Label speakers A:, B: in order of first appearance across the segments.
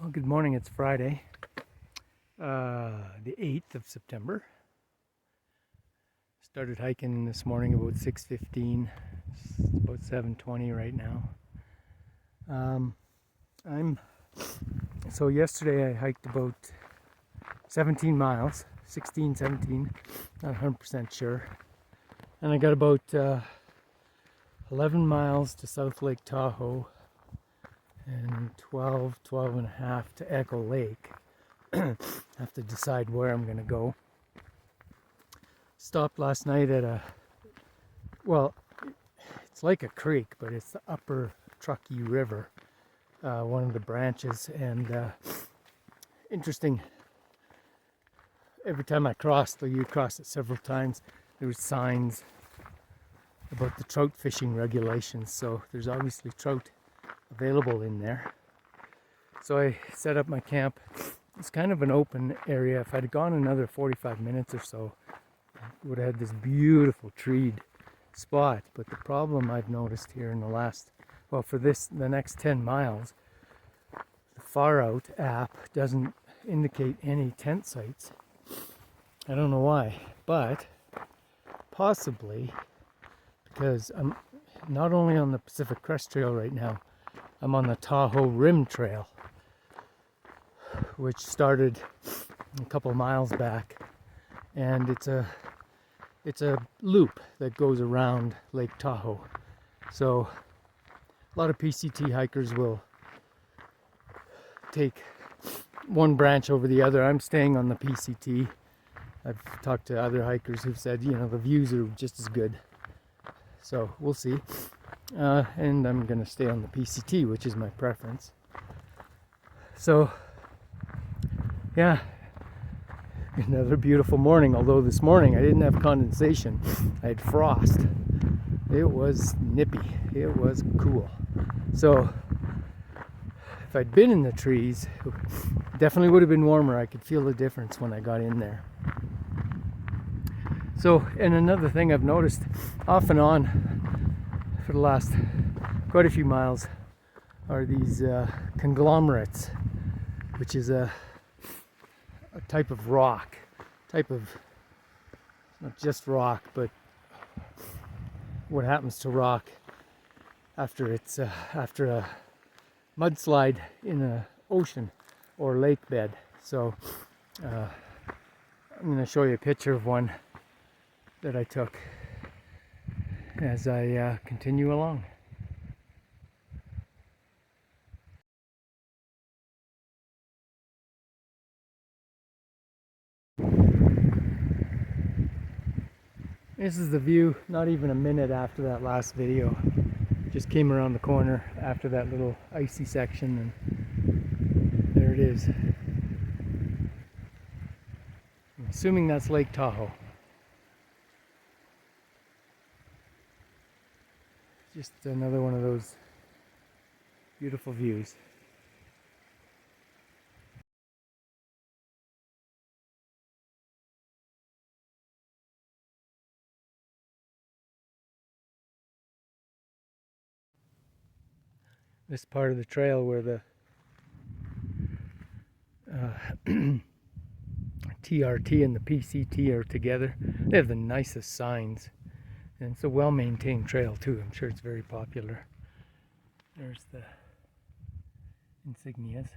A: Well, good morning. It's Friday, the 8th of September. Started hiking this morning about 6:15. It's about 7:20 right now. So yesterday I hiked about 17 miles, 16, 17, not 100% sure. And I got about 11 miles to South Lake Tahoe and 12 and a half to Echo Lake. Have to decide where I'm gonna go. Stopped last night at it's like a creek, but it's the upper Truckee River, one of the branches, and interesting. Every time I crossed, you crossed it several times, there were signs about the trout fishing regulations, so there's obviously trout available in there. So I set up my camp. It's kind of an open area. If I'd gone another 45 minutes or so, I would have had this beautiful treed spot. But the problem I've noticed here in the next 10 miles, the Far Out app doesn't indicate any tent sites. I don't know why, but possibly because I'm not only on the Pacific Crest Trail right now, I'm on the Tahoe Rim Trail, which started a couple miles back, and it's a loop that goes around Lake Tahoe. So a lot of PCT hikers will take one branch over the other. I'm staying on the PCT. I've talked to other hikers who've said, the views are just as good. So we'll see. And I'm going to stay on the PCT, which is my preference. So yeah, another beautiful morning, although this morning I didn't have condensation. I had frost. It was nippy. It was cool. So if I'd been in the trees, it definitely would have been warmer. I could feel the difference when I got in there. So, and another thing I've noticed off and on for the last quite a few miles are these conglomerates, which is a type of rock, not just rock, but what happens to rock after a mudslide in an ocean or lake bed. So I'm going to show you a picture of one that I took as I continue along. This is the view not even a minute after that last video. Just came around the corner after that little icy section, and there it is. I'm assuming that's Lake Tahoe. Just another one of those beautiful views. This part of the trail where the TRT and the PCT are together, they have the nicest signs, and it's a well-maintained trail too. I'm sure it's very popular. There's the insignias.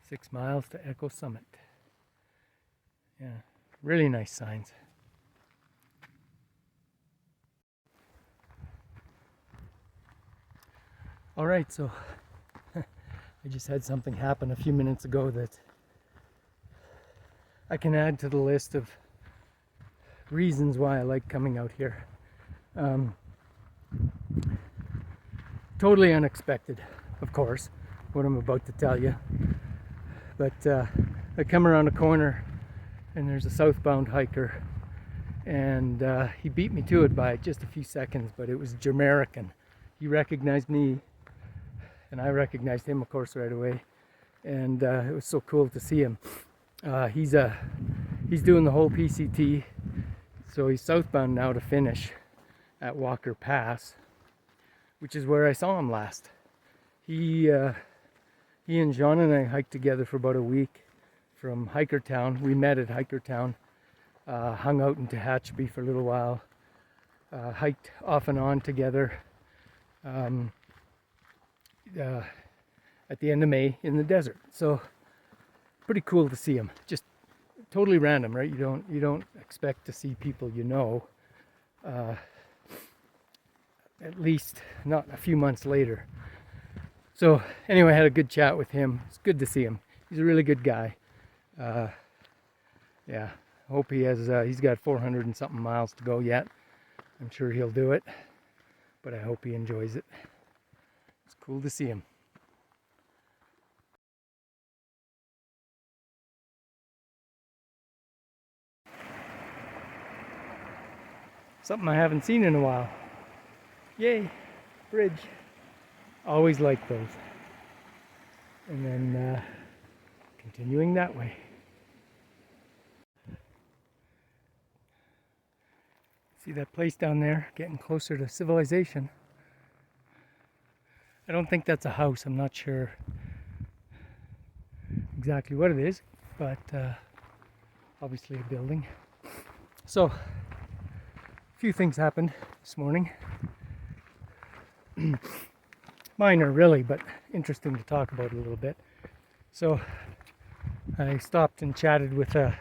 A: 6 miles to Echo Summit. Yeah, really nice signs. All right, so I just had something happen a few minutes ago that I can add to the list of reasons why I like coming out here. Totally unexpected, of course, what I'm about to tell you. But I come around a corner and there's a southbound hiker, and he beat me to it by just a few seconds, but it was Jamaican. He recognized me, and I recognized him, of course, right away. And it was so cool to see him. He's doing the whole PCT, so he's southbound now to finish at Walker Pass, which is where I saw him last. He He and John and I hiked together for about a week from Hikertown. We met at Hikertown, hung out in Tehachapi for a little while, hiked off and on together at the end of May in the desert. So pretty cool to see him. Just totally random, right? You don't expect to see people you know, at least not a few months later. So anyway, I had a good chat with him. It's good to see him. He's a really good guy. Yeah, I hope he has, he's got 400 and something miles to go yet. I'm sure he'll do it, but I hope he enjoys it. It's cool to see him. Something I haven't seen in a while. Yay, bridge. Always like those. And then continuing that way. See that place down there, getting closer to civilization. I don't think that's a house. I'm not sure exactly what it is, but obviously a building. So, a few things happened this morning. Minor really, but interesting to talk about a little bit. So, I stopped and chatted with a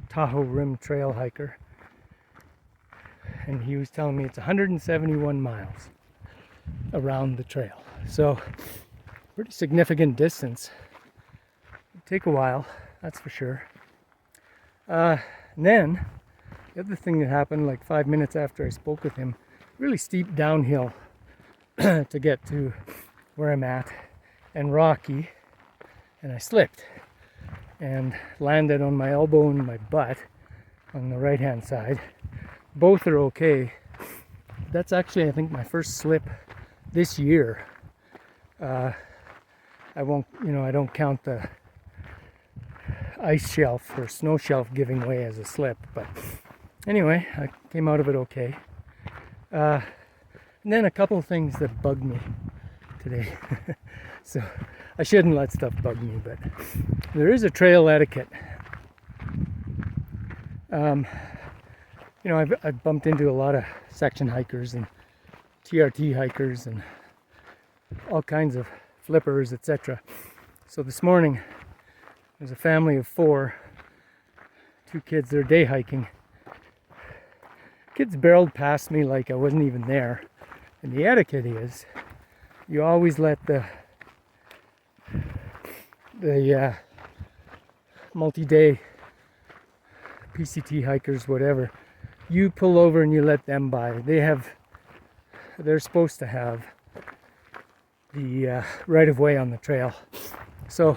A: Tahoe Rim trail hiker, and he was telling me it's 171 miles around the trail. So, pretty significant distance. It'll take a while, that's for sure. And then, the other thing that happened like 5 minutes after I spoke with him, really steep downhill to get to where I'm at, and rocky, and I slipped and landed on my elbow and my butt on the right hand side. Both are okay. That's actually, I think, my first slip this year. I don't count the ice shelf or snow shelf giving way as a slip, but anyway, I came out of it okay. And then a couple of things that bugged me today. So I shouldn't let stuff bug me, but there is a trail etiquette. I've bumped into a lot of section hikers and TRT hikers and all kinds of flippers, etc. So this morning, there's a family of 4, 2 kids, they're day hiking. Kids barreled past me like I wasn't even there. And the etiquette is, you always let the multi-day PCT hikers, whatever, you pull over and you let them by. They're supposed to have the right of way on the trail. So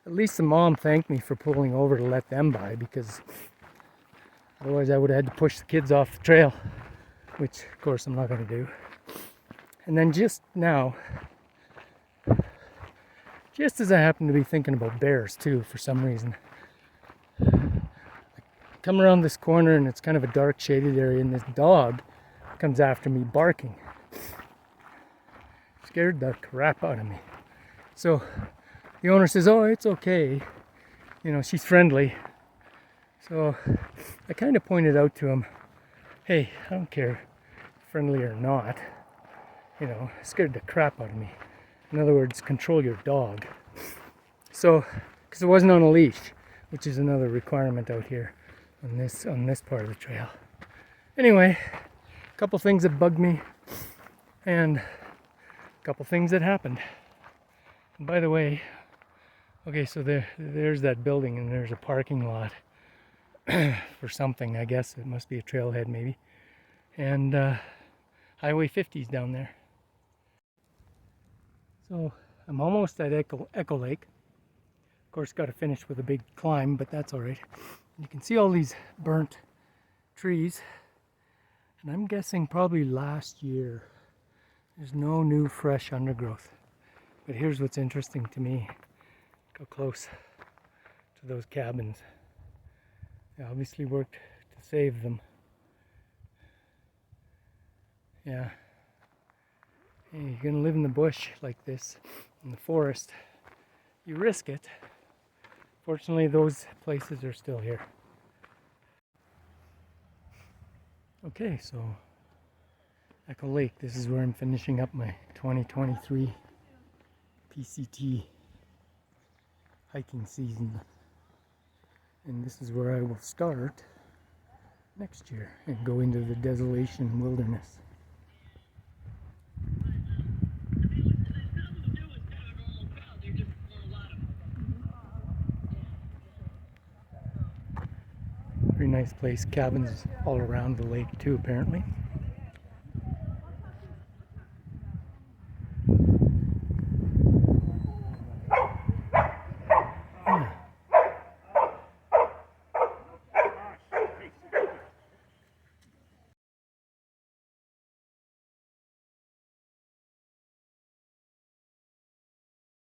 A: at least the mom thanked me for pulling over to let them by, because otherwise I would have had to push the kids off the trail, which of course I'm not going to do. And then just now, just as I happen to be thinking about bears too for some reason, I come around this corner and it's kind of a dark shaded area, and this dog comes after me barking. Scared the crap out of me. So the owner says, "Oh, it's okay. She's friendly." So I kind of pointed out to him, "Hey, I don't care, friendly or not. Scared the crap out of me. In other words, control your dog." So, because it wasn't on a leash, which is another requirement out here on this part of the trail. Anyway, a couple things that bugged me, and a couple things that happened. And by the way, okay, so there's that building, and there's a parking lot for something. I guess it must be a trailhead maybe. And Highway 50's down there. So I'm almost at Echo Lake. Of course, got to finish with a big climb, but that's all right. You can see all these burnt trees, and I'm guessing probably last year. There's no new fresh undergrowth. But here's what's interesting to me. Go close to those cabins. They obviously worked to save them. Yeah. Hey, you're gonna live in the bush like this, in the forest. You risk it. Fortunately, those places are still here. Okay, so Echo Lake, this is where I'm finishing up my 2023 PCT hiking season. And this is where I will start next year and go into the desolation wilderness. Very nice place, cabins all around the lake too apparently.